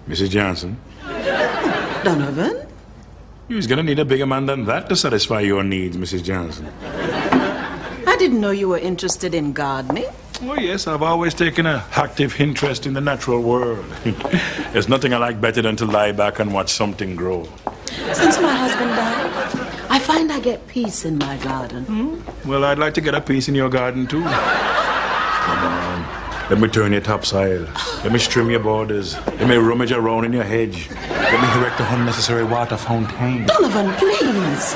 Mrs. Johnson? Donovan? You're gonna need a bigger man than that to satisfy your needs, Mrs. Johnson. I didn't know you were interested in gardening. Oh, yes, I've always taken an active interest in the natural world. There's nothing I like better than to lie back and watch something grow. Since my husband died, I find I get peace in my garden. Well, I'd like to get a piece in your garden, too. Come on. Let me turn your topsoil. Let me trim your borders. Let me rummage around in your hedge. Let me erect a unnecessary water fountain. Donovan, please.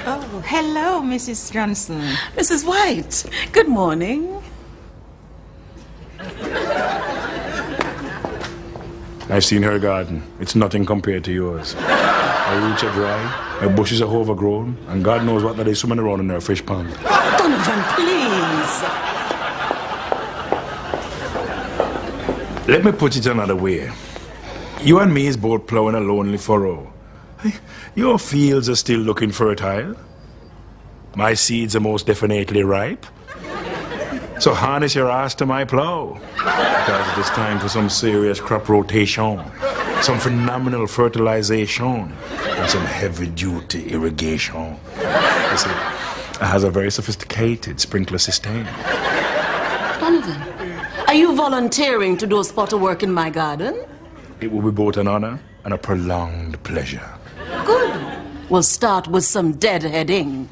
Oh, hello, Mrs. Johnson. Mrs. White, good morning. I've seen her garden. It's nothing compared to yours. Her roots are dry, her bushes are overgrown, and God knows what that is swimming around in her fish pond. Donovan, please. Let me put it another way. You and me is both plowing a lonely furrow. Your fields are still looking fertile. My seeds are most definitely ripe. So harness your ass to my plow. Because it is time for some serious crop rotation, some phenomenal fertilization, and some heavy-duty irrigation. You see, it has a very sophisticated sprinkler system. Donovan, are you volunteering to do a spot of work in my garden? It will be both an honor and a prolonged pleasure. Good. We'll start with some deadheading.